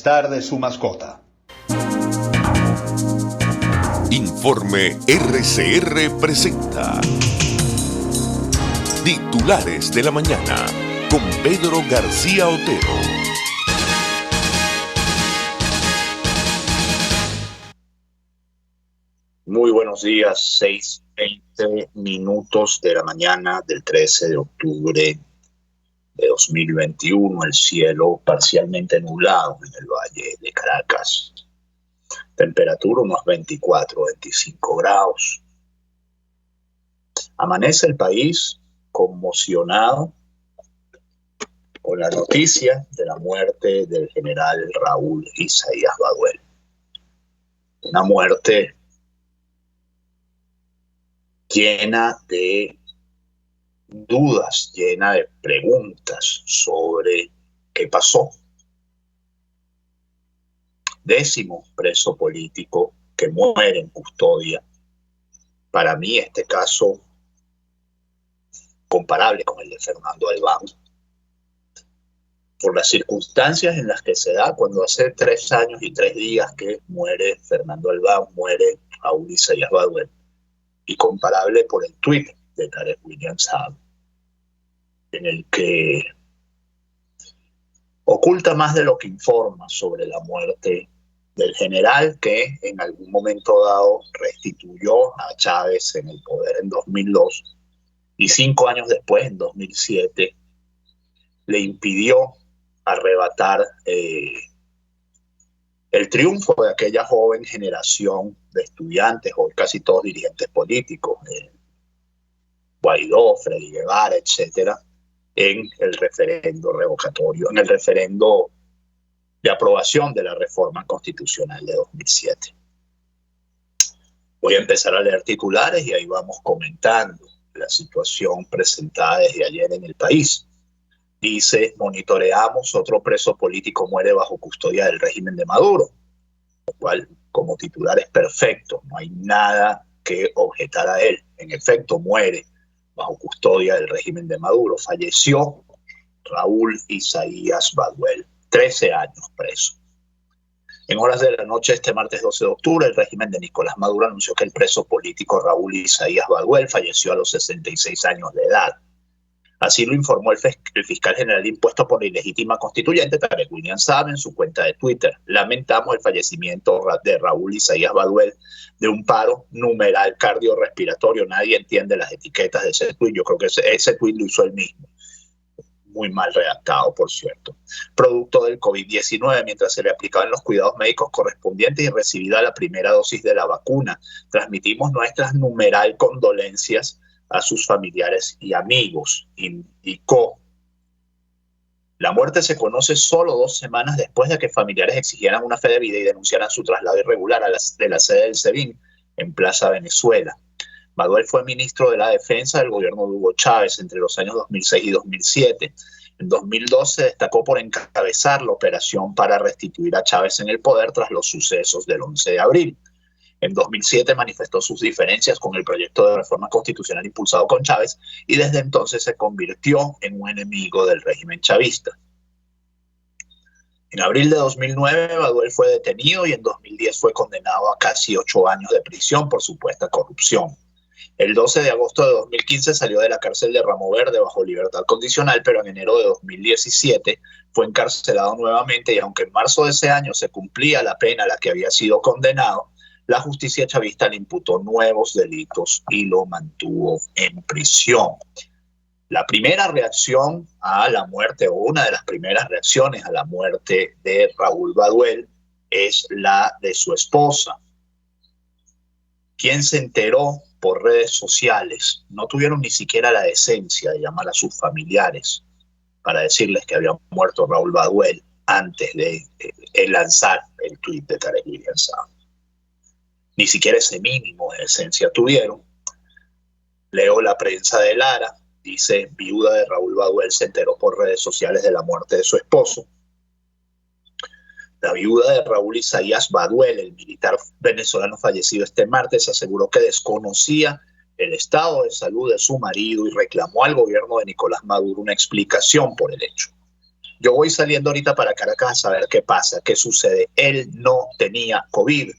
bienestar de su mascota. Informe RCR presenta Titulares de la Mañana con Pedro García Otero. Muy buenos días, 6:20 de la mañana del 13 de octubre de 2021, el cielo parcialmente nublado en el Valle de Caracas. Temperatura unos 24, 25 grados. Amanece el país conmocionado con la noticia de la muerte del general Raúl Isaías Baduel. Una muerte llena de dudas, llena de preguntas sobre qué pasó. 10º preso político que muere en custodia. Para mí este caso comparable con el de Fernando Albán, por las circunstancias en las que se da cuando hace 3 años y 3 días que muere Fernando Albán, muere Raúl Isaías Baduel, y comparable por el tuit de Tarek William Saab, en el que oculta más de lo que informa sobre la muerte del general que en algún momento dado restituyó a Chávez en el poder en 2002 y 5 años después, en 2007, le impidió arrebatar el triunfo de aquella joven generación de estudiantes, hoy casi todos dirigentes políticos, Guaidó, Freddy Guevara, etcétera, en el referendo revocatorio, en el referendo de aprobación de la reforma constitucional de 2007. Voy a empezar a leer titulares y ahí vamos comentando la situación presentada desde ayer en el país. Dice: monitoreamos, otro preso político muere bajo custodia del régimen de Maduro, lo cual como titular es perfecto, no hay nada que objetar a él. En efecto, muere bajo custodia del régimen de Maduro. Falleció Raúl Isaías Baduel, 13 años preso. En horas de la noche este martes 12 de octubre, el régimen de Nicolás Maduro anunció que el preso político Raúl Isaías Baduel falleció a los 66 años de edad. Así lo informó el fiscal general impuesto por la ilegítima constituyente, Tarek William Saab, en su cuenta de Twitter. Lamentamos el fallecimiento de Raúl Isaías Baduel de un paro numeral cardiorrespiratorio. Nadie entiende las etiquetas de ese tuit. Yo creo que ese tuit lo hizo él mismo. Muy mal redactado, por cierto. Producto del COVID-19, mientras se le aplicaban los cuidados médicos correspondientes y recibida la primera dosis de la vacuna. Transmitimos nuestras numeral condolencias a sus familiares y amigos, indicó. La muerte se conoce solo 2 semanas después de que familiares exigieran una fe de vida y denunciaran su traslado irregular de la sede del SEBIN en Plaza Venezuela. Baduel fue ministro de la Defensa del gobierno de Hugo Chávez entre los años 2006 y 2007. En 2012 destacó por encabezar la operación para restituir a Chávez en el poder tras los sucesos del 11 de abril. En 2007 manifestó sus diferencias con el proyecto de reforma constitucional impulsado con Chávez y desde entonces se convirtió en un enemigo del régimen chavista. En abril de 2009, Baduel fue detenido y en 2010 fue condenado a casi 8 años de prisión por supuesta corrupción. El 12 de agosto de 2015 salió de la cárcel de Ramo Verde bajo libertad condicional, pero en enero de 2017 fue encarcelado nuevamente y aunque en marzo de ese año se cumplía la pena a la que había sido condenado, la justicia chavista le imputó nuevos delitos y lo mantuvo en prisión. La primera reacción a la muerte, o una de las primeras reacciones a la muerte de Raúl Baduel, es la de su esposa, quien se enteró por redes sociales. No tuvieron ni siquiera la decencia de llamar a sus familiares para decirles que había muerto Raúl Baduel antes de lanzar el tuit de Tarek William Saab. Ni siquiera ese mínimo de decencia tuvieron. Leo la prensa de Lara, dice: viuda de Raúl Baduel se enteró por redes sociales de la muerte de su esposo. La viuda de Raúl Isaías Baduel, el militar venezolano fallecido este martes, aseguró que desconocía el estado de salud de su marido y reclamó al gobierno de Nicolás Maduro una explicación por el hecho. Yo voy saliendo ahorita para Caracas a ver qué pasa, qué sucede. Él no tenía COVID.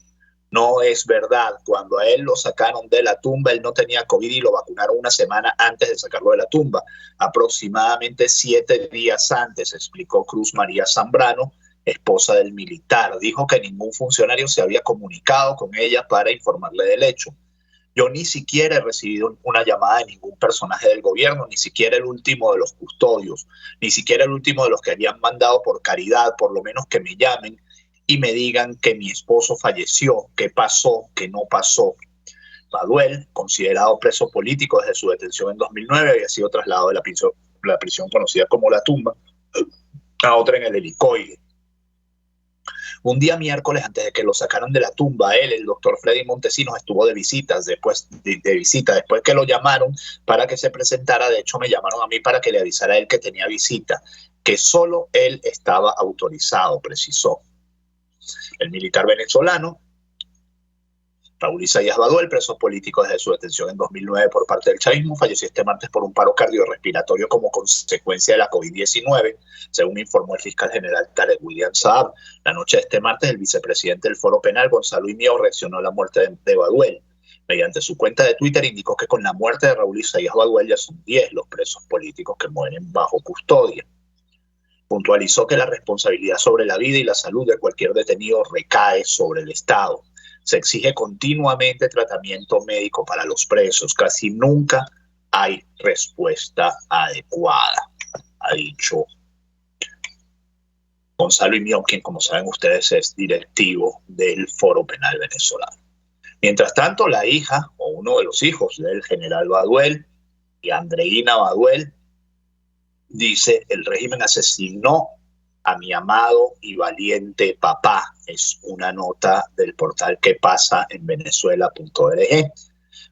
No es verdad. Cuando a él lo sacaron de la tumba, él no tenía COVID y lo vacunaron una semana antes de sacarlo de la tumba. Aproximadamente 7 días antes, explicó Cruz María Zambrano, esposa del militar. Dijo que ningún funcionario se había comunicado con ella para informarle del hecho. Yo ni siquiera he recibido una llamada de ningún personaje del gobierno, ni siquiera el último de los custodios, ni siquiera el último de los que habían mandado por caridad, por lo menos que me llamen y me digan que mi esposo falleció, qué pasó, qué no pasó. Baduel, considerado preso político desde su detención en 2009, había sido trasladado de la prisión conocida como La Tumba a otra en el Helicoide. Un día miércoles, antes de que lo sacaran de la tumba, el doctor Freddy Montesinos, estuvo de visita, después que lo llamaron para que se presentara. De hecho, me llamaron a mí para que le avisara a él que tenía visita, que solo él estaba autorizado, precisó. El militar venezolano Raúl Isaías Baduel, preso político desde su detención en 2009 por parte del chavismo, falleció este martes por un paro cardiorrespiratorio como consecuencia de la COVID-19, según informó el fiscal general Tarek William Saab. La noche de este martes, el vicepresidente del Foro Penal, Gonzalo Imiao, reaccionó a la muerte de Baduel. Mediante su cuenta de Twitter indicó que con la muerte de Raúl Isaías Baduel ya son 10 los presos políticos que mueren bajo custodia. Puntualizó que la responsabilidad sobre la vida y la salud de cualquier detenido recae sobre el Estado. Se exige continuamente tratamiento médico para los presos. Casi nunca hay respuesta adecuada, ha dicho Gonzalo Imiao, quien, como saben ustedes, es directivo del Foro Penal venezolano. Mientras tanto, la hija o uno de los hijos del general Baduel y Andreina Baduel dice: el régimen asesinó a mi amado y valiente papá. Es una nota del portal que pasa en venezuela.org.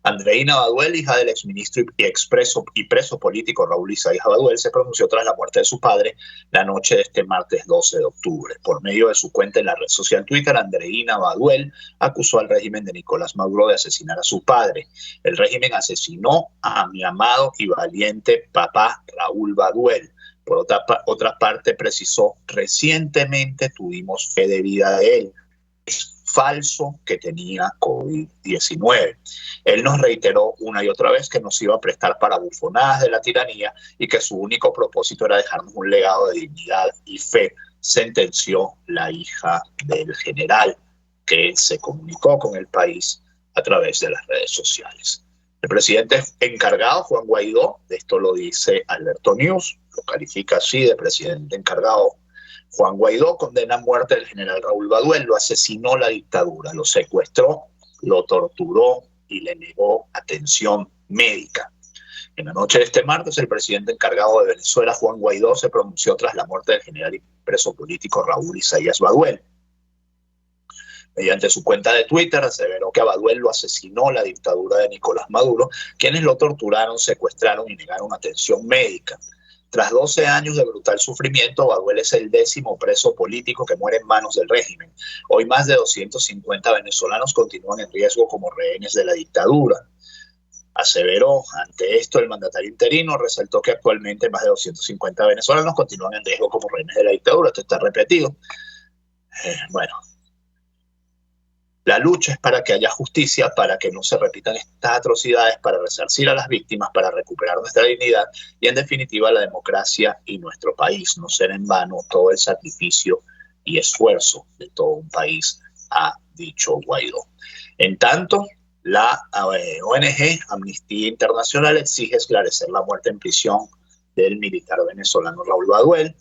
Andreina Baduel, hija del exministro y preso político Raúl Isaías Baduel, se pronunció tras la muerte de su padre la noche de este martes 12 de octubre. Por medio de su cuenta en la red social Twitter, Andreina Baduel acusó al régimen de Nicolás Maduro de asesinar a su padre. El régimen asesinó a mi amado y valiente papá Raúl Baduel. Por otra parte, precisó: recientemente tuvimos fe de vida de él. Es falso que tenía COVID-19. Él nos reiteró una y otra vez que nos iba a prestar para bufonadas de la tiranía y que su único propósito era dejarnos un legado de dignidad y fe, sentenció la hija del general, que se comunicó con el país a través de las redes sociales. El presidente encargado, Juan Guaidó, de esto lo dice Alberto News, lo califica así de presidente encargado. Juan Guaidó condena a muerte del general Raúl Baduel, lo asesinó la dictadura, lo secuestró, lo torturó y le negó atención médica. En la noche de este martes, el presidente encargado de Venezuela, Juan Guaidó, se pronunció tras la muerte del general y preso político Raúl Isaías Baduel. Mediante su cuenta de Twitter, aseveró que a Baduel lo asesinó la dictadura de Nicolás Maduro, quienes lo torturaron, secuestraron y negaron atención médica. Tras 12 años de brutal sufrimiento, Baduel es el 10º preso político que muere en manos del régimen. Hoy más de 250 venezolanos continúan en riesgo como rehenes de la dictadura. Aseveró. Ante esto, el mandatario interino resaltó que actualmente más de 250 venezolanos continúan en riesgo como rehenes de la dictadura. Esto está repetido. Bueno, la lucha es para que haya justicia, para que no se repitan estas atrocidades, para resarcir a las víctimas, para recuperar nuestra dignidad y, en definitiva, la democracia y nuestro país. No será en vano todo el sacrificio y esfuerzo de todo un país, ha dicho Guaidó. En tanto, la ONG Amnistía Internacional exige esclarecer la muerte en prisión del militar venezolano Raúl Baduel.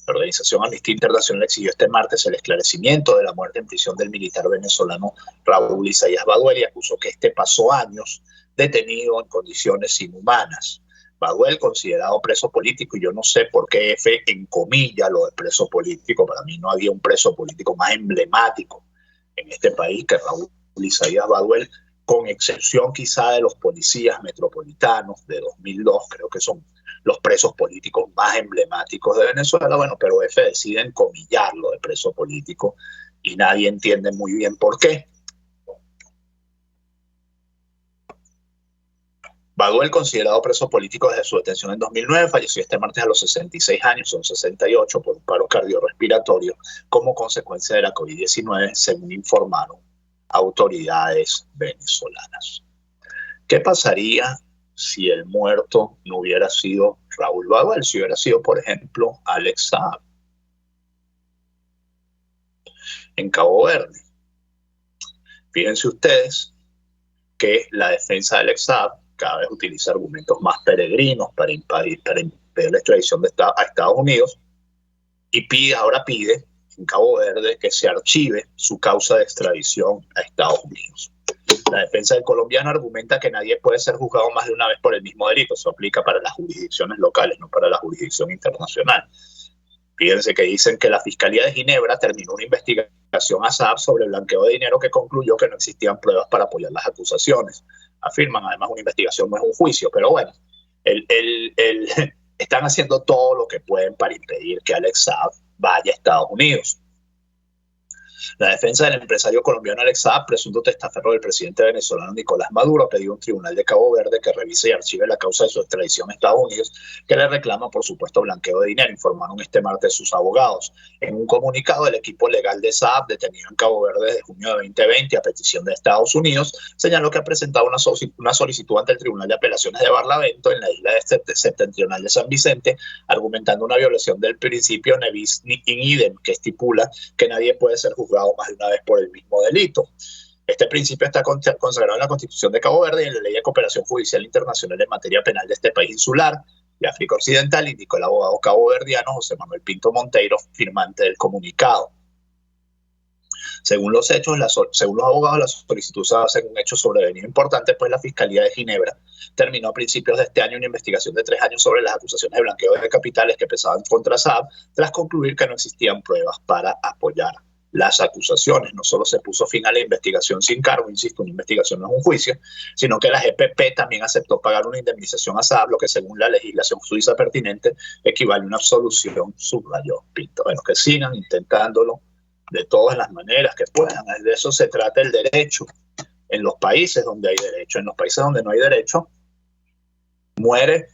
La organización Amnistía Internacional exigió este martes el esclarecimiento de la muerte en prisión del militar venezolano Raúl Isaías Baduel y acusó que este pasó años detenido en condiciones inhumanas. Baduel, considerado preso político, y yo no sé por qué F encomilla lo de preso político. Para mí no había un preso político más emblemático en este país que Raúl Isaías Baduel, con excepción quizá de los policías metropolitanos de 2002, creo que son los presos políticos más emblemáticos de Venezuela. Bueno, pero F decide encomillarlo de preso político y nadie entiende muy bien por qué. Baduel, considerado preso político desde su detención en 2009, falleció este martes a los 66 años, son 68, por un paro cardiorrespiratorio como consecuencia de la COVID-19, según informaron autoridades venezolanas. ¿Qué pasaría si el muerto no hubiera sido Raúl Baduel, si hubiera sido, por ejemplo, Alex Saab en Cabo Verde? Fíjense ustedes que la defensa de Alex Saab cada vez utiliza argumentos más peregrinos para impedir la extradición a Estados Unidos y ahora pide en Cabo Verde que se archive su causa de extradición a Estados Unidos. La defensa del colombiano argumenta que nadie puede ser juzgado más de una vez por el mismo delito. Eso aplica para las jurisdicciones locales, no para la jurisdicción internacional. Fíjense que dicen que la Fiscalía de Ginebra terminó una investigación a Saab sobre el blanqueo de dinero que concluyó que no existían pruebas para apoyar las acusaciones. Afirman, además, una investigación no es un juicio, pero bueno, están haciendo todo lo que pueden para impedir que Alex Saab vaya a Estados Unidos. La defensa del empresario colombiano Alex Saab, presunto testaferro del presidente venezolano Nicolás Maduro, ha pedido a un tribunal de Cabo Verde que revise y archive la causa de su extradición a Estados Unidos, que le reclama por supuesto blanqueo de dinero, informaron este martes sus abogados. En un comunicado, el equipo legal de Saab, detenido en Cabo Verde desde junio de 2020 a petición de Estados Unidos, señaló que ha presentado una solicitud ante el Tribunal de Apelaciones de Barlavento en la isla septentrional de San Vicente, argumentando una violación del principio ne bis in idem, que estipula que nadie puede ser juzgado más de una vez por el mismo delito. Este principio está consagrado en la Constitución de Cabo Verde y en la Ley de Cooperación Judicial Internacional en materia penal de este país insular y África Occidental, indicó el abogado caboverdiano José Manuel Pinto Monteiro, firmante del comunicado. Según los abogados, la solicitud se basa en un hecho sobrevenido importante, pues la Fiscalía de Ginebra terminó a principios de este año una investigación de 3 años sobre las acusaciones de blanqueo de capitales que pesaban contra Saab, tras concluir que no existían pruebas para apoyar las acusaciones. No solo se puso fin a la investigación sin cargo, insisto, una investigación no es un juicio, sino que la GPP también aceptó pagar una indemnización a Saab, lo que según la legislación suiza pertinente equivale a una absolución, subrayó Pinto. Bueno, que sigan intentándolo de todas las maneras que puedan. De eso se trata el derecho. En los países donde hay derecho, en los países donde no hay derecho, muere,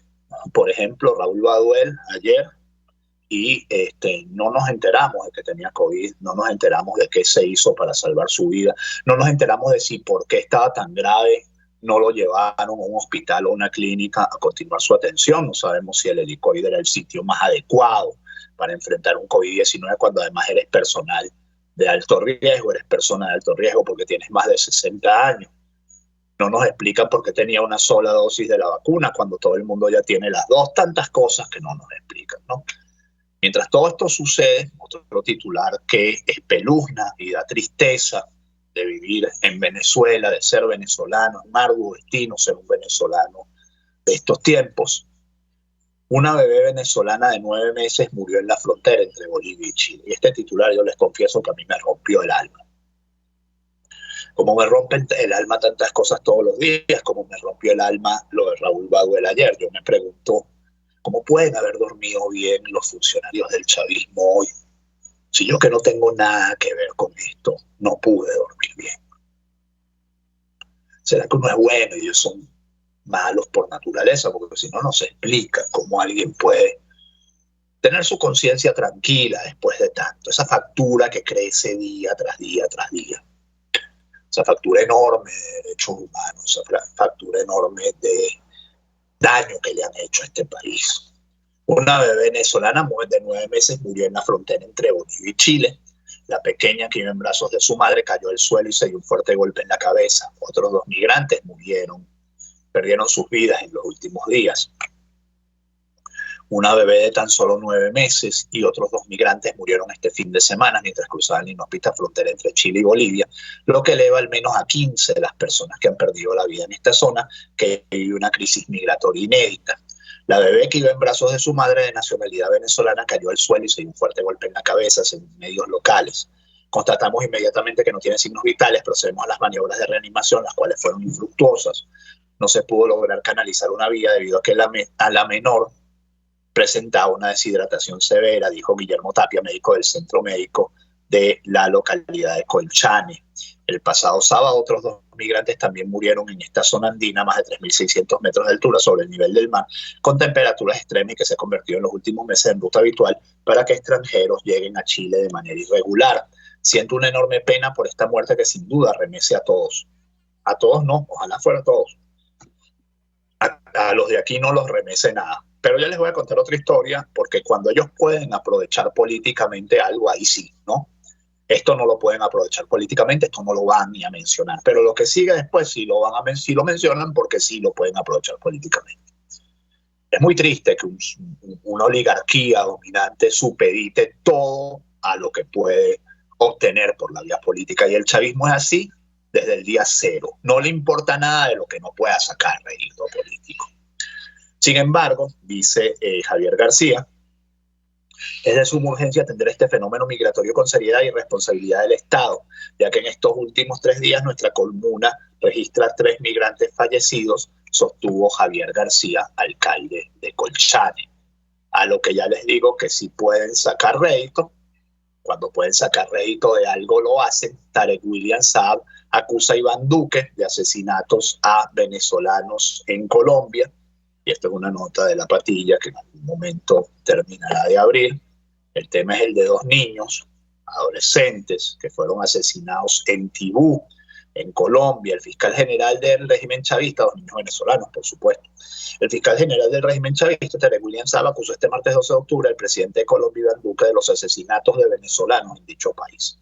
por ejemplo, Raúl Baduel ayer, y no nos enteramos de que tenía COVID, no nos enteramos de qué se hizo para salvar su vida, no nos enteramos de si por qué estaba tan grave no lo llevaron a un hospital o una clínica a continuar su atención. No sabemos si el helicoide era el sitio más adecuado para enfrentar un COVID-19 cuando además eres personal de alto riesgo, eres persona de alto riesgo porque tienes más de 60 años. No nos explican por qué tenía una sola dosis de la vacuna cuando todo el mundo ya tiene las dos, tantas cosas que no nos explican, ¿no? Mientras todo esto sucede, otro titular que espeluzna y da tristeza de vivir en Venezuela, de ser venezolano, un arduo destino ser un venezolano de estos tiempos. Una bebé venezolana de 9 meses murió en la frontera entre Bolivia y Chile. Y este titular, yo les confieso que a mí me rompió el alma. Como me rompen el alma tantas cosas todos los días, como me rompió el alma lo de Raúl Baduel ayer. Yo me pregunto, ¿cómo pueden haber dormido bien los funcionarios del chavismo hoy? Si yo, que no tengo nada que ver con esto, no pude dormir bien. ¿Será que uno es bueno y ellos son malos por naturaleza? Porque si no, no se explica cómo alguien puede tener su conciencia tranquila después de tanto. Esa factura que crece día tras día tras día. Esa factura enorme de derechos humanos, esa factura enorme de daño que le han hecho a este país. Una bebé venezolana de 9 meses murió en la frontera entre Bolivia y Chile. La pequeña, que iba en brazos de su madre, cayó al suelo y se dio un fuerte golpe en la cabeza. Otros 2 migrantes perdieron sus vidas en los últimos días. Una bebé de tan solo 9 meses y otros 2 migrantes murieron este fin de semana mientras cruzaban la inhóspita frontera entre Chile y Bolivia, lo que eleva al menos a 15 de las personas que han perdido la vida en esta zona, que vive una crisis migratoria inédita. La bebé, que iba en brazos de su madre de nacionalidad venezolana, cayó al suelo y se dio un fuerte golpe en la cabeza, según medios locales. Constatamos inmediatamente que no tiene signos vitales, procedemos a las maniobras de reanimación, las cuales fueron infructuosas. No se pudo lograr canalizar una vía debido a que a la menor presentaba una deshidratación severa, dijo Guillermo Tapia, médico del centro médico de la localidad de Colchane. El pasado sábado otros 2 migrantes también murieron en esta zona andina, más de 3.600 metros de altura sobre el nivel del mar, con temperaturas extremas y que se ha convertido en los últimos meses en ruta habitual para que extranjeros lleguen a Chile de manera irregular. Siento una enorme pena por esta muerte que sin duda remece a todos. A todos no, ojalá fuera a todos. A los de aquí no los remece nada. Pero ya les voy a contar otra historia, porque cuando ellos pueden aprovechar políticamente algo, ahí sí, ¿no? Esto no lo pueden aprovechar políticamente, esto no lo van ni a mencionar. Pero lo que sigue después sí sí lo mencionan porque sí lo pueden aprovechar políticamente. Es muy triste que una oligarquía dominante supedite todo a lo que puede obtener por la vía política. Y el chavismo es así desde el día cero. No le importa nada de lo que no pueda sacar rédito político. Sin embargo, dice Javier García, es de suma urgencia atender este fenómeno migratorio con seriedad y responsabilidad del Estado, ya que en estos últimos 3 días nuestra comuna registra 3 migrantes fallecidos, sostuvo Javier García, alcalde de Colchane. A lo que ya les digo que si pueden sacar rédito, cuando pueden sacar rédito de algo lo hacen. Tarek William Saab acusa a Iván Duque de asesinatos a venezolanos en Colombia. Y esto es una nota de La Patilla que en algún momento terminará de abrir. El tema es el de 2 niños, adolescentes, que fueron asesinados en Tibú, en Colombia. El fiscal general del régimen chavista, 2 niños venezolanos, por supuesto. El fiscal general del régimen chavista, Tarek William Saab, acusó este martes 12 de octubre al presidente de Colombia, Iván Duque, de los asesinatos de venezolanos en dicho país.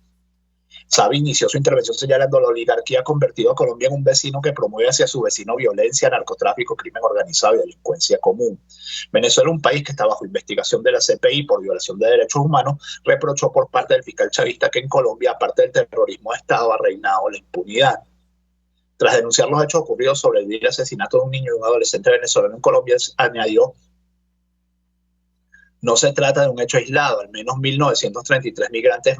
Saab inició su intervención señalando a la oligarquía ha convertido a Colombia en un vecino que promueve hacia su vecino violencia, narcotráfico, crimen organizado y delincuencia común. Venezuela, un país que está bajo investigación de la CPI por violación de derechos humanos, reprochó por parte del fiscal chavista que en Colombia, aparte del terrorismo de Estado, ha reinado la impunidad. Tras denunciar los hechos ocurridos sobre el vil asesinato de un niño y un adolescente venezolano en Colombia, añadió: no se trata de un hecho aislado, al menos 1.933 migrantes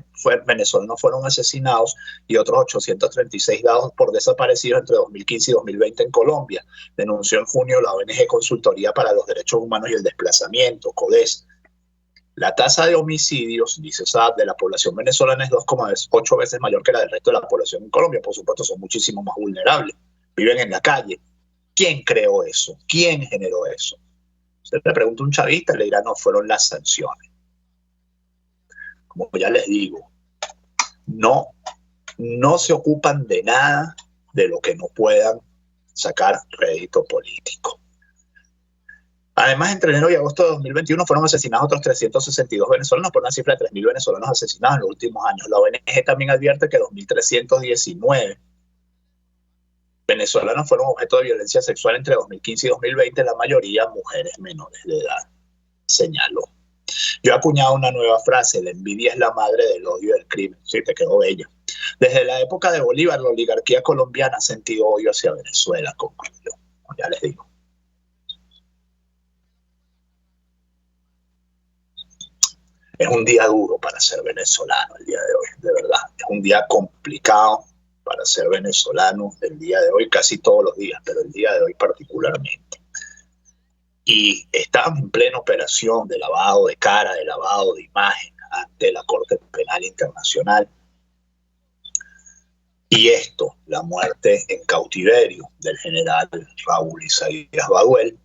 venezolanos fueron asesinados y otros 836 dados por desaparecidos entre 2015 y 2020 en Colombia, denunció en junio la ONG Consultoría para los Derechos Humanos y el Desplazamiento, CODES. La tasa de homicidios, dice Saab, de la población venezolana es 2,8 veces mayor que la del resto de la población en Colombia. Por supuesto, son muchísimo más vulnerables, viven en la calle. ¿Quién creó eso? ¿Quién generó eso? Usted le pregunta a un chavista, le dirá: no, fueron las sanciones. Como ya les digo, no se ocupan de nada de lo que no puedan sacar rédito político. Además, entre enero y agosto de 2021 fueron asesinados otros 362 venezolanos, por una cifra de 3.000 venezolanos asesinados en los últimos años. La ONG también advierte que 2.319 venezolanos fueron objeto de violencia sexual entre 2015 y 2020, la mayoría mujeres menores de edad, señaló. Yo he acuñado una nueva frase: la envidia es la madre del odio y del crimen. Sí, te quedó bella. Desde la época de Bolívar, la oligarquía colombiana ha sentido odio hacia Venezuela, concluyó. Como ya les digo. Es un día duro para ser venezolano el día de hoy, de verdad. Es un día complicado para ser venezolano el día de hoy, casi todos los días, pero el día de hoy particularmente. Y estamos en plena operación de lavado de cara, de lavado de imagen ante la Corte Penal Internacional. Y esto, la muerte en cautiverio del general Raúl Isaías Baduel,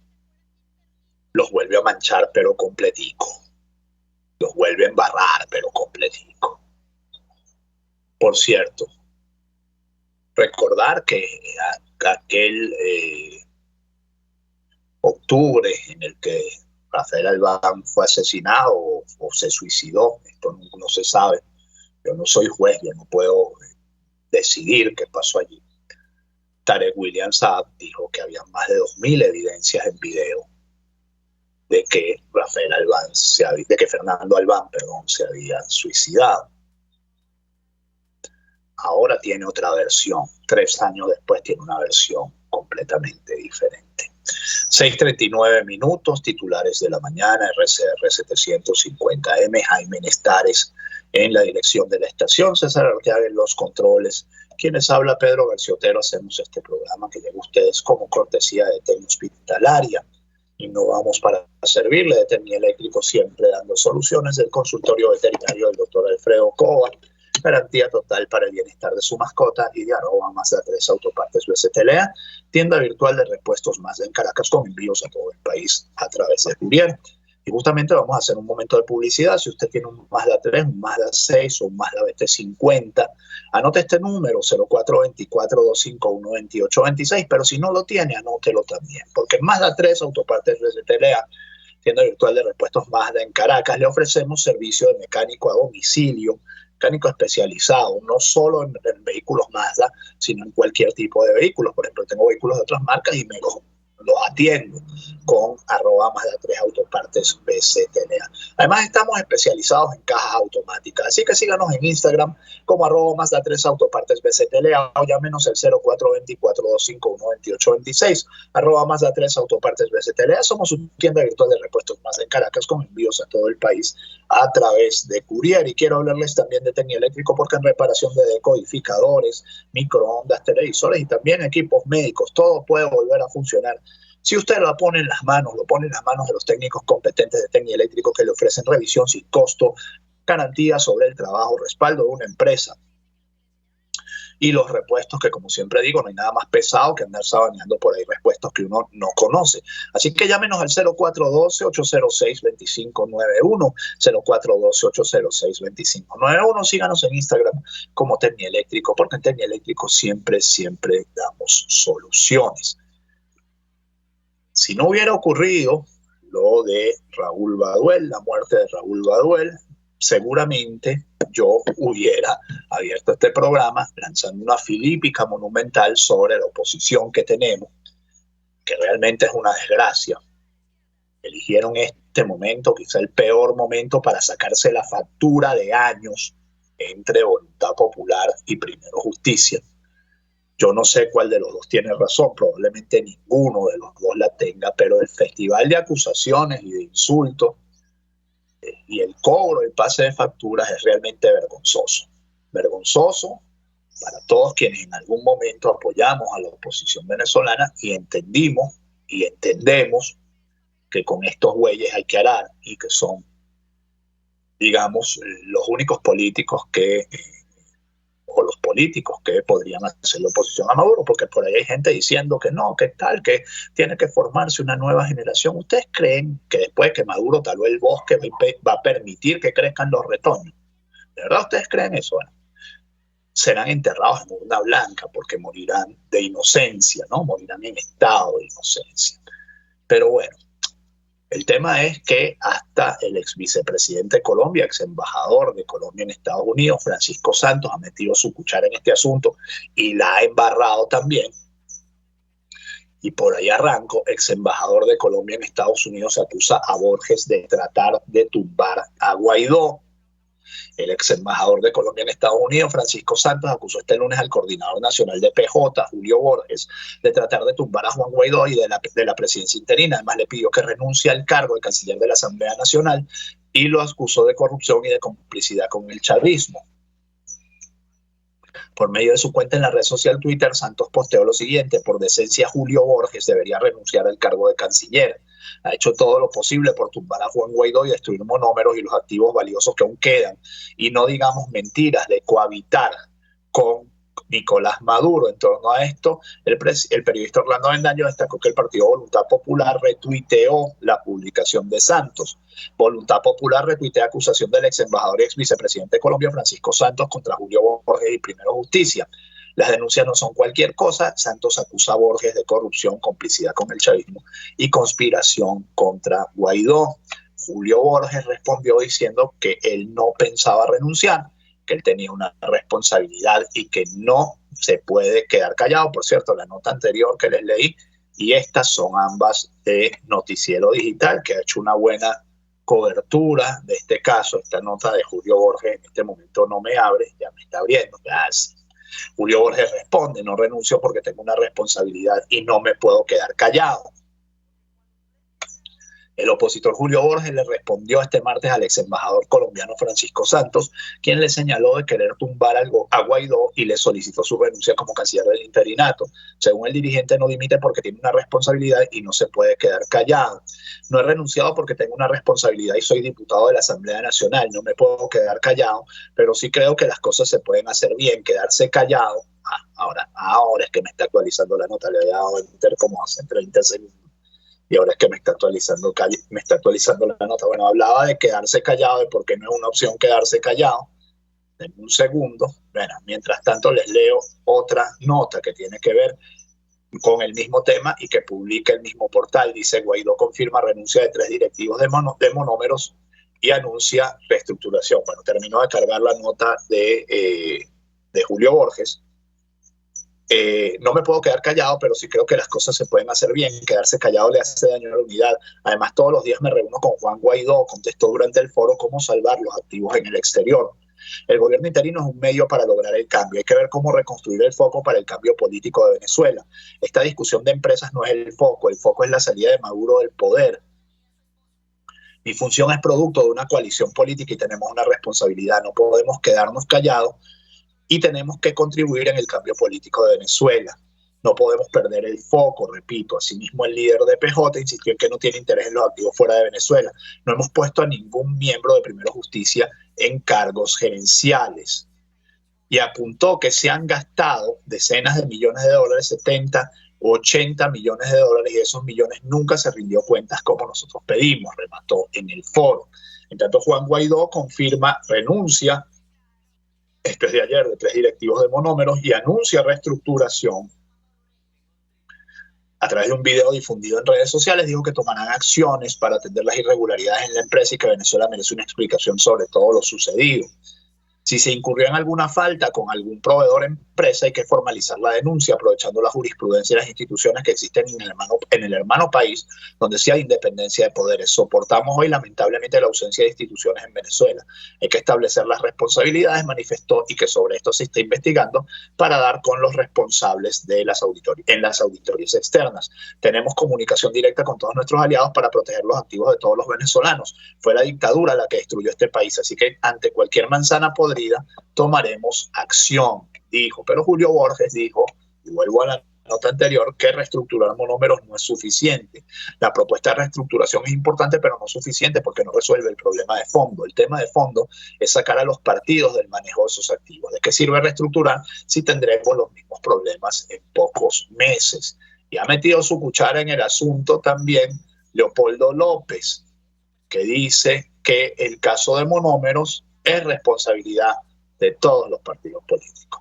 los vuelve a manchar pero completico. Los vuelve a embarrar pero completico. Por cierto, recordar que aquel octubre en el que Rafael Albán fue asesinado o se suicidó, esto no se sabe, yo no soy juez, yo no puedo decidir qué pasó allí. Tarek William Saab dijo que había más de 2.000 evidencias en video de que Fernando Albán, se había suicidado. Ahora tiene otra versión. 3 años después tiene una versión completamente diferente. 6:39 minutos, titulares de la mañana, RCR 750M, Jaime Nestares en la dirección de la estación, César Arteaga en los controles. Quienes habla, Pedro García Otero. Hacemos este programa que llega a ustedes como cortesía de Tecno Hospitalaria. Innovamos para servirle, de Termi Eléctrico, siempre dando soluciones, del consultorio veterinario del doctor Alfredo Cova, garantía total para el bienestar de su mascota, y de @Mazda3 Autopartes BCTLA, tienda virtual de repuestos Mazda en Caracas con envíos a todo el país a través de Courier. Y justamente vamos a hacer un momento de publicidad. Si usted tiene un Mazda 3, un Mazda 6 o un Mazda BT50, anote este número 0424-251-2826, pero si no lo tiene, anótelo también, porque en Mazda 3 Autopartes BCTLA, tienda virtual de repuestos Mazda en Caracas, le ofrecemos servicio de mecánico a domicilio, mecánico especializado, no solo en vehículos Mazda, sino en cualquier tipo de vehículos. Por ejemplo, tengo vehículos de otras marcas y me los atiendo con @Mazda3 Autopartes BCTLA. Además, estamos especializados en cajas automáticas, así que síganos en Instagram como @Mazda3 Autopartes BCTLA o llámenos al 0424-251-2826, @Mazda3 Autopartes BCTLA. Somos una tienda virtual de repuestos Mazda en Caracas con envíos a todo el país a través de Courier. Y quiero hablarles también de Tecni Eléctrico, porque en reparación de decodificadores, microondas, televisores y también equipos médicos, todo puede volver a funcionar si usted lo pone en las manos de los técnicos competentes de Tecni Eléctrico, que le ofrecen revisión sin costo, garantía sobre el trabajo, respaldo de una empresa y los repuestos, que como siempre digo, no hay nada más pesado que andar sabaneando por ahí repuestos que uno no conoce. Así que llámenos al 0412-806-2591, 0412-806-2591. Síganos en Instagram como Tecni Eléctrico, porque en Tecni Eléctrico siempre damos soluciones. Si no hubiera ocurrido lo de Raúl Baduel, la muerte de Raúl Baduel, seguramente yo hubiera abierto este programa lanzando una filípica monumental sobre la oposición que tenemos, que realmente es una desgracia. Eligieron este momento, quizá el peor momento, para sacarse la factura de años entre Voluntad Popular y Primero Justicia. Yo no sé cuál de los dos tiene razón, probablemente ninguno de los dos la tenga, pero el festival de acusaciones y de insultos y el cobro, el pase de facturas es realmente vergonzoso. Vergonzoso para todos quienes en algún momento apoyamos a la oposición venezolana y entendemos que con estos bueyes hay que arar, y que son, digamos, los únicos políticos o los políticos que podrían hacer la oposición a Maduro, porque por ahí hay gente diciendo que no, que tal, que tiene que formarse una nueva generación. ¿Ustedes creen que después que Maduro taló el bosque va a permitir que crezcan los retoños? ¿De verdad ustedes creen eso? Bueno, serán enterrados en urna blanca porque morirán de inocencia, ¿no? Morirán en estado de inocencia. Pero bueno, el tema es que hasta el ex vicepresidente de Colombia, ex embajador de Colombia en Estados Unidos, Francisco Santos, ha metido su cuchara en este asunto y la ha embarrado también. Y por ahí arranco, ex embajador de Colombia en Estados Unidos acusa a Borges de tratar de tumbar a Guaidó. El ex embajador de Colombia en Estados Unidos, Francisco Santos, acusó este lunes al coordinador nacional de PJ, Julio Borges, de tratar de tumbar a Juan Guaidó y de la presidencia interina. Además, le pidió que renuncie al cargo de canciller de la Asamblea Nacional y lo acusó de corrupción y de complicidad con el chavismo. Por medio de su cuenta en la red social Twitter, Santos posteó lo siguiente: por decencia, Julio Borges debería renunciar al cargo de canciller. Ha hecho todo lo posible por tumbar a Juan Guaidó y destruir monómeros y los activos valiosos que aún quedan. Y no digamos mentiras de cohabitar con Nicolás Maduro. En torno a esto, el periodista Orlando Avendaño destacó que el Partido Voluntad Popular retuiteó la publicación de Santos. Voluntad Popular retuitea acusación del ex embajador y ex vicepresidente de Colombia, Francisco Santos, contra Julio Borges y Primero Justicia. Las denuncias no son cualquier cosa. Santos acusa a Borges de corrupción, complicidad con el chavismo y conspiración contra Guaidó. Julio Borges respondió diciendo que él no pensaba renunciar, que él tenía una responsabilidad y que no se puede quedar callado. Por cierto, la nota anterior que les leí y estas son ambas de Noticiero Digital, que ha hecho una buena cobertura de este caso. Esta nota de Julio Borges en este momento no me abre, ya me está abriendo. Gracias. Julio Borges responde: no renuncio porque tengo una responsabilidad y no me puedo quedar callado. El opositor Julio Borges le respondió este martes al ex embajador colombiano Francisco Santos, quien le señaló de querer tumbar a Guaidó y le solicitó su renuncia como canciller del interinato. Según el dirigente, no dimite porque tiene una responsabilidad y no se puede quedar callado. No he renunciado porque tengo una responsabilidad y soy diputado de la Asamblea Nacional. No me puedo quedar callado, pero sí creo que las cosas se pueden hacer bien. Quedarse callado. Ahora es que me está actualizando la nota. Le había dado enter como hace 30 segundos. Y ahora es que me está actualizando la nota. Bueno, hablaba de quedarse callado, de por qué no es una opción quedarse callado. En un segundo. Bueno, mientras tanto les leo otra nota que tiene que ver con el mismo tema y que publica el mismo portal. Dice: Guaidó confirma renuncia de 3 directivos de Monómeros y anuncia reestructuración. Bueno, terminó de cargar la nota de Julio Borges. No me puedo quedar callado, pero sí creo que las cosas se pueden hacer bien. Quedarse callado le hace daño a la unidad. Además, todos los días me reúno con Juan Guaidó. Contestó durante el foro cómo salvar los activos en el exterior. El gobierno interino es un medio para lograr el cambio. Hay que ver cómo reconstruir el foco para el cambio político de Venezuela. Esta discusión de empresas no es el foco es la salida de Maduro del poder. Mi función es producto de una coalición política y tenemos una responsabilidad. No podemos quedarnos callados y tenemos que contribuir en el cambio político de Venezuela. No podemos perder el foco, repito. Asimismo, el líder de PJ insistió en que no tiene interés en los activos fuera de Venezuela. No hemos puesto a ningún miembro de Primero Justicia en cargos gerenciales. Y apuntó que se han gastado decenas de millones de dólares, 70 o 80 millones de dólares, y esos millones nunca se rindió cuentas como nosotros pedimos, remató en el foro. En tanto, Juan Guaidó confirma renuncia, esto es de ayer, de 3 directivos de Monómeros, y anuncia reestructuración. A través de un video difundido en redes sociales, dijo que tomarán acciones para atender las irregularidades en la empresa y que Venezuela merece una explicación sobre todo lo sucedido. Si se incurrió en alguna falta con algún proveedor empresa, hay que formalizar la denuncia aprovechando la jurisprudencia y las instituciones que existen en el hermano país, donde sí hay independencia de poderes. Soportamos hoy lamentablemente la ausencia de instituciones en Venezuela. Hay que establecer las responsabilidades, manifestó, y que sobre esto se está investigando para dar con los responsables de en las auditorías externas. Tenemos comunicación directa con todos nuestros aliados para proteger los activos de todos los venezolanos. Fue la dictadura la que destruyó este país, así que ante cualquier manzana podrida tomaremos acción, dijo. Pero Julio Borges dijo, y vuelvo a la nota anterior, que reestructurar Monómeros no es suficiente. La propuesta de reestructuración es importante, pero no suficiente porque no resuelve el problema de fondo. El tema de fondo es sacar a los partidos del manejo de esos activos. ¿De qué sirve reestructurar si tendremos los mismos problemas en pocos meses? Y ha metido su cuchara en el asunto también Leopoldo López, que dice que el caso de Monómeros es responsabilidad de todos los partidos políticos.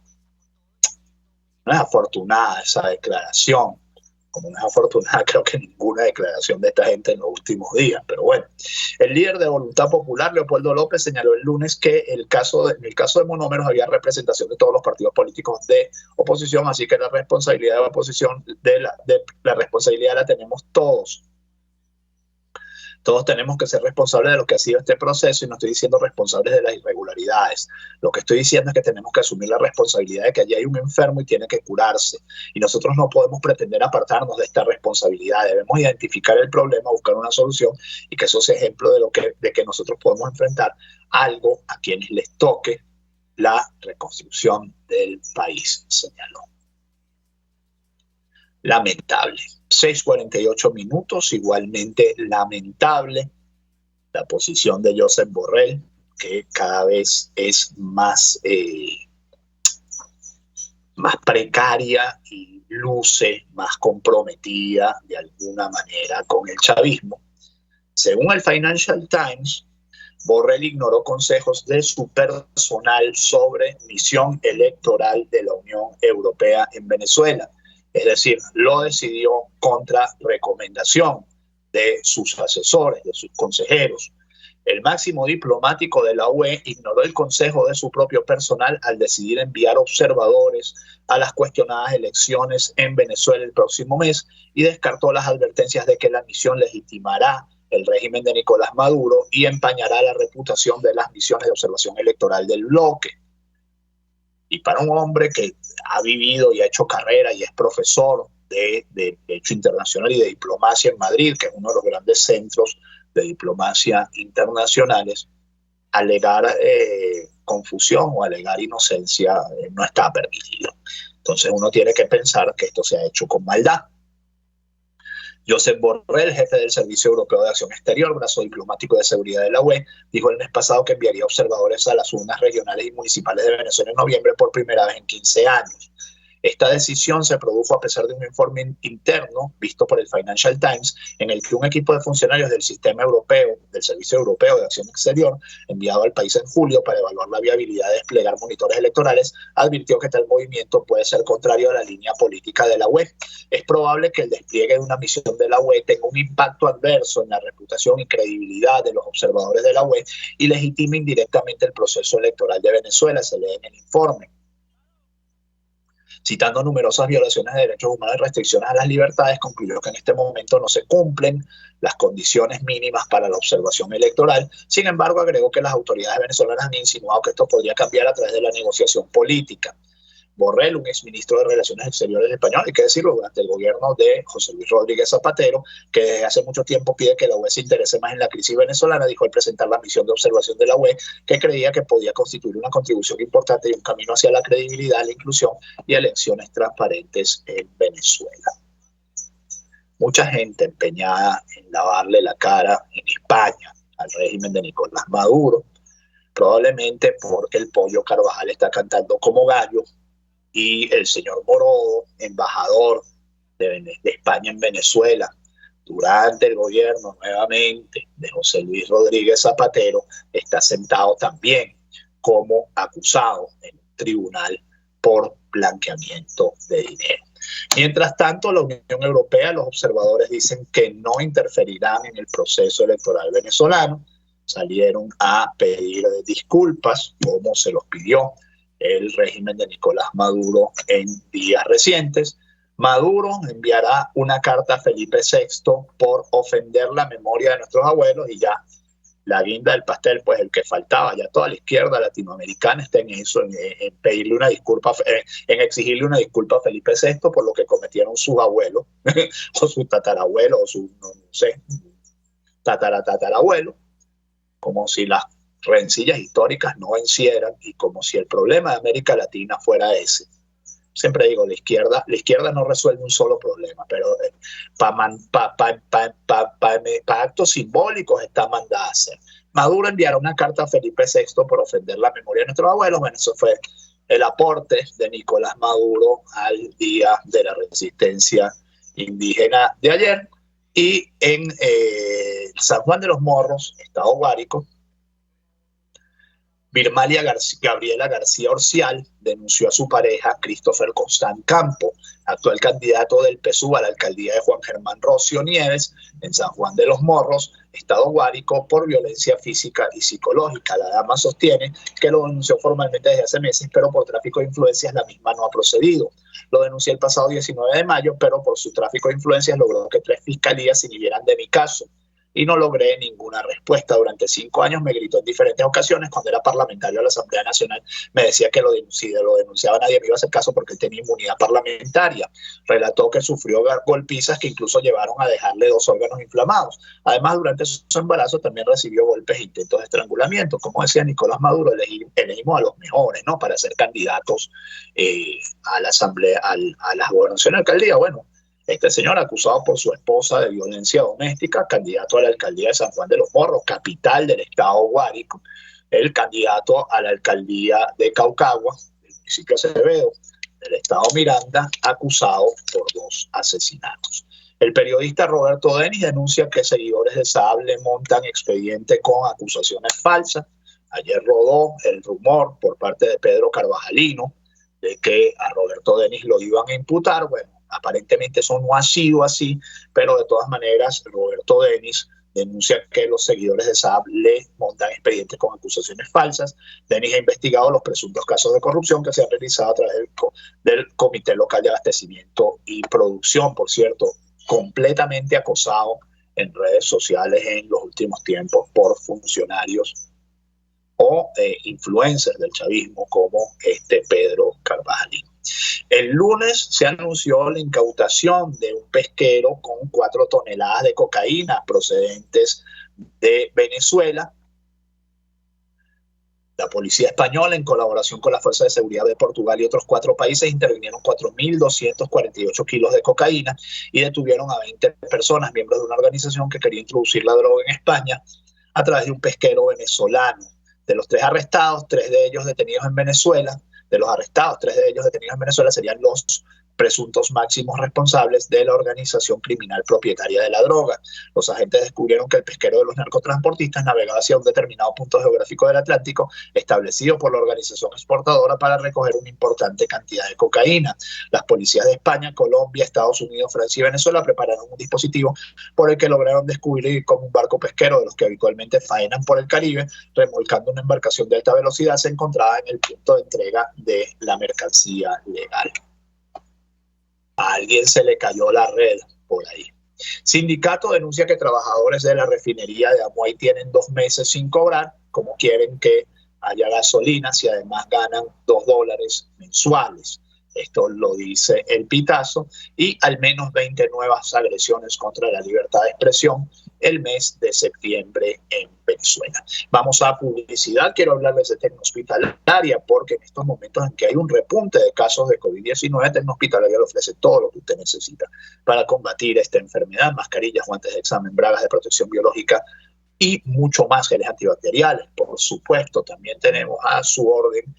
No es afortunada esa declaración, como no es afortunada creo que ninguna declaración de esta gente en los últimos días, pero bueno. El líder de Voluntad Popular, Leopoldo López, señaló el lunes que en el caso de Monómeros había representación de todos los partidos políticos de oposición, así que la responsabilidad de la oposición, la responsabilidad la tenemos todos. Todos tenemos que ser responsables de lo que ha sido este proceso, y no estoy diciendo responsables de las irregularidades. Lo que estoy diciendo es que tenemos que asumir la responsabilidad de que allí hay un enfermo y tiene que curarse. Y nosotros no podemos pretender apartarnos de esta responsabilidad. Debemos identificar el problema, buscar una solución, y que eso sea ejemplo de que nosotros podemos enfrentar algo a quienes les toque la reconstrucción del país, señaló. Lamentable. 6:48 minutos, igualmente lamentable la posición de Josep Borrell, que cada vez es más precaria y luce más comprometida de alguna manera con el chavismo. Según el Financial Times, Borrell ignoró consejos de su personal sobre misión electoral de la Unión Europea en Venezuela. Es decir, lo decidió contra recomendación de sus asesores, de sus consejeros. El máximo diplomático de la UE ignoró el consejo de su propio personal al decidir enviar observadores a las cuestionadas elecciones en Venezuela el próximo mes, y descartó las advertencias de que la misión legitimará el régimen de Nicolás Maduro y empañará la reputación de las misiones de observación electoral del bloque. Y para un hombre que ha vivido y ha hecho carrera y es profesor de Derecho Internacional y de Diplomacia en Madrid, que es uno de los grandes centros de diplomacia internacionales, alegar confusión o alegar inocencia no está permitido. Entonces uno tiene que pensar que esto se ha hecho con maldad. Josep Borrell, jefe del Servicio Europeo de Acción Exterior, brazo diplomático de seguridad de la UE, dijo el mes pasado que enviaría observadores a las urnas regionales y municipales de Venezuela en noviembre por primera vez en 15 años. Esta decisión se produjo a pesar de un informe interno visto por el Financial Times, en el que un equipo de funcionarios del sistema europeo, del Servicio Europeo de Acción Exterior, enviado al país en julio para evaluar la viabilidad de desplegar monitores electorales, advirtió que tal movimiento puede ser contrario a la línea política de la UE. Es probable que el despliegue de una misión de la UE tenga un impacto adverso en la reputación y credibilidad de los observadores de la UE y legitime indirectamente el proceso electoral de Venezuela, se lee en el informe. Citando numerosas violaciones de derechos humanos y restricciones a las libertades, concluyó que en este momento no se cumplen las condiciones mínimas para la observación electoral. Sin embargo, agregó que las autoridades venezolanas han insinuado que esto podría cambiar a través de la negociación política. Borrell, un exministro de Relaciones Exteriores español, hay que decirlo, durante el gobierno de José Luis Rodríguez Zapatero, que desde hace mucho tiempo pide que la UE se interese más en la crisis venezolana, dijo al presentar la misión de observación de la UE que creía que podía constituir una contribución importante y un camino hacia la credibilidad, la inclusión y elecciones transparentes en Venezuela. Mucha gente empeñada en lavarle la cara en España al régimen de Nicolás Maduro, probablemente porque el pollo Carvajal está cantando como gallo, y el señor Morodo, embajador de España en Venezuela, durante el gobierno nuevamente de José Luis Rodríguez Zapatero, está sentado también como acusado en un tribunal por blanqueamiento de dinero. Mientras tanto, la Unión Europea, los observadores dicen que no interferirán en el proceso electoral venezolano. Salieron a pedir disculpas, como se los pidió el régimen de Nicolás Maduro en días recientes. Maduro enviará una carta a Felipe VI por ofender la memoria de nuestros abuelos y ya la guinda del pastel, pues el que faltaba, ya toda la izquierda latinoamericana está en eso, en pedirle una disculpa, en exigirle una disculpa a Felipe VI por lo que cometieron sus abuelos, o sus tatarabuelos, o su, no sé, tatarabuelo, como si las rencillas históricas no vencieran y como si el problema de América Latina fuera ese. Siempre digo, la izquierda no resuelve un solo problema, pero para actos simbólicos está mandada a hacer. Maduro enviará una carta a Felipe VI por ofender la memoria de nuestros abuelos. Bueno, eso fue el aporte de Nicolás Maduro al Día de la Resistencia Indígena de ayer. Y en San Juan de los Morros, Estado Guárico, Gabriela García Orcial denunció a su pareja Christopher Constant Campo, actual candidato del PSUV a la alcaldía de Juan Germán Rocio Nieves en San Juan de los Morros, Estado Guárico, por violencia física y psicológica. La dama sostiene que lo denunció formalmente desde hace meses, pero por tráfico de influencias la misma no ha procedido. Lo denuncié el pasado 19 de mayo, pero por su tráfico de influencias logró que 3 fiscalías se inhibieran de mi caso y no logré ninguna respuesta. Durante 5 años me gritó en diferentes ocasiones. Cuando era parlamentario de la Asamblea Nacional me decía que lo denunciaba, nadie me iba a hacer caso porque él tenía inmunidad parlamentaria. Relató que sufrió golpizas que incluso llevaron a dejarle 2 órganos inflamados. Además, durante su embarazo también recibió golpes e intentos de estrangulamiento. Como decía Nicolás Maduro, elegimos a los mejores, ¿no?, para ser candidatos a la Asamblea, a la gobernación y alcaldía. Bueno, este señor acusado por su esposa de violencia doméstica, candidato a la alcaldía de San Juan de los Morros, capital del estado Guárico, el candidato a la alcaldía de Caucagua, del municipio de Acevedo, del estado Miranda, acusado por 2 asesinatos. El periodista Roberto Denis denuncia que seguidores de Saab le montan expediente con acusaciones falsas. Ayer rodó el rumor por parte de Pedro Carvajalino de que a Roberto Denis lo iban a imputar. Bueno, aparentemente eso no ha sido así, pero de todas maneras Roberto Denis denuncia que los seguidores de Saab le montan expedientes con acusaciones falsas. Denis ha investigado los presuntos casos de corrupción que se han realizado a través del Comité Local de Abastecimiento y Producción, por cierto, completamente acosado en redes sociales en los últimos tiempos por funcionarios o influencers del chavismo como Pedro Carvajalino. El lunes lunes se anunció la incautación de un pesquero con 4 toneladas de cocaína procedentes de Venezuela. La policía española, en colaboración con las fuerzas de seguridad de Portugal y otros 4 países, intervinieron 4.248 kilos de cocaína y detuvieron a 20 personas, miembros de una organización que quería introducir la droga en España a través de un pesquero venezolano. De los 3 arrestados, 3 de ellos detenidos en Venezuela. De los arrestados, 3 de ellos detenidos en Venezuela serían los presuntos máximos responsables de la organización criminal propietaria de la droga. Los agentes descubrieron que el pesquero de los narcotransportistas navegaba hacia un determinado punto geográfico del Atlántico establecido por la organización exportadora para recoger una importante cantidad de cocaína. Las policías de España, Colombia, Estados Unidos, Francia y Venezuela prepararon un dispositivo por el que lograron descubrir cómo un barco pesquero de los que habitualmente faenan por el Caribe, remolcando una embarcación de alta velocidad, se encontraba en el punto de entrega de la mercancía legal. A alguien se le cayó la red por ahí. Sindicato denuncia que trabajadores de la refinería de Amuay tienen 2 meses sin cobrar, como quieren que haya gasolina si además ganan $2 mensuales. Esto lo dice El Pitazo. Y al menos 20 nuevas agresiones contra la libertad de expresión el mes de septiembre en Venezuela. Vamos a publicidad. Quiero hablarles de Tecnohospitalaria porque en estos momentos en que hay un repunte de casos de COVID-19, Tecnohospitalaria le ofrece todo lo que usted necesita para combatir esta enfermedad: mascarillas, guantes de examen, bragas de protección biológica y mucho más, geles antibacteriales. Por supuesto, también tenemos a su orden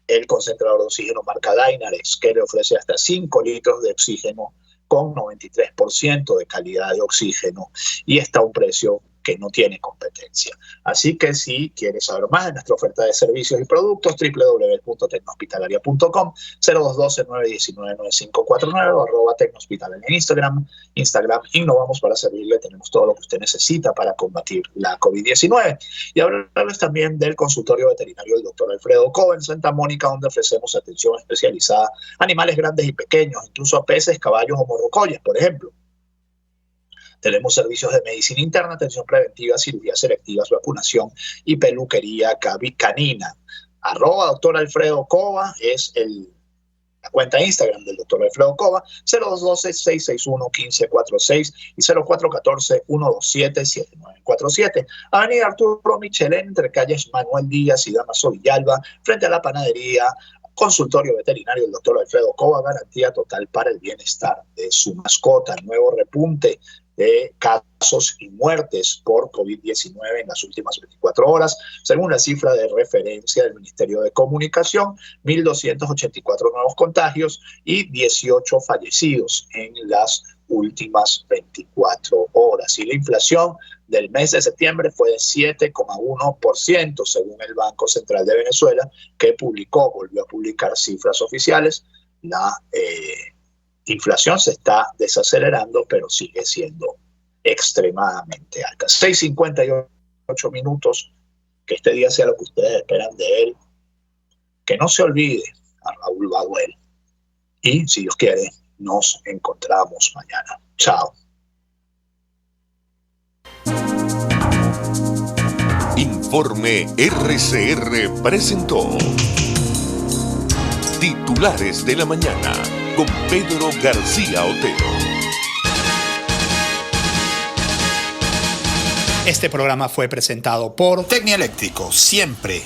el concentrador de oxígeno marca Dynarex, que le ofrece hasta 5 litros de oxígeno con 93% de calidad de oxígeno y está a un precio que no tiene competencia. Así que si quieres saber más de nuestra oferta de servicios y productos, www.tecnohospitalaria.com, 0212-919-9549, @tecnohospitalaria en Instagram, innovamos para servirle. Tenemos todo lo que usted necesita para combatir la COVID-19. Y hablarles también del consultorio veterinario del Dr. Alfredo Cova en Santa Mónica, donde ofrecemos atención especializada a animales grandes y pequeños, incluso a peces, caballos o morrocoyes, por ejemplo. Tenemos servicios de medicina interna, atención preventiva, cirugías selectivas, vacunación y peluquería canina. @Dr. Alfredo Cova es la cuenta de Instagram del Dr. Alfredo Cova, 0212-661-1546 y 0414-127-7947. Avenida Arturo Michelén, entre calles Manuel Díaz y Damaso Villalba, frente a la panadería. Consultorio veterinario del Dr. Alfredo Cova, garantía total para el bienestar de su mascota. Nuevo repunte de casos y muertes por COVID-19 en las últimas 24 horas, según la cifra de referencia del Ministerio de Comunicación: 1.284 nuevos contagios y 18 fallecidos en las últimas 24 horas. Y la inflación del mes de septiembre fue de 7,1%, según el Banco Central de Venezuela, que volvió a publicar cifras oficiales. La inflación se está desacelerando, pero sigue siendo extremadamente alta. 6:58 minutos. Que este día sea lo que ustedes esperan de él. Que no se olvide a Raúl Baduel. Y, si Dios quiere, nos encontramos mañana. Chao. Informe RCR presentó Titulares de la Mañana con Pedro García Otero. Este programa fue presentado por Tecnieléctrico, siempre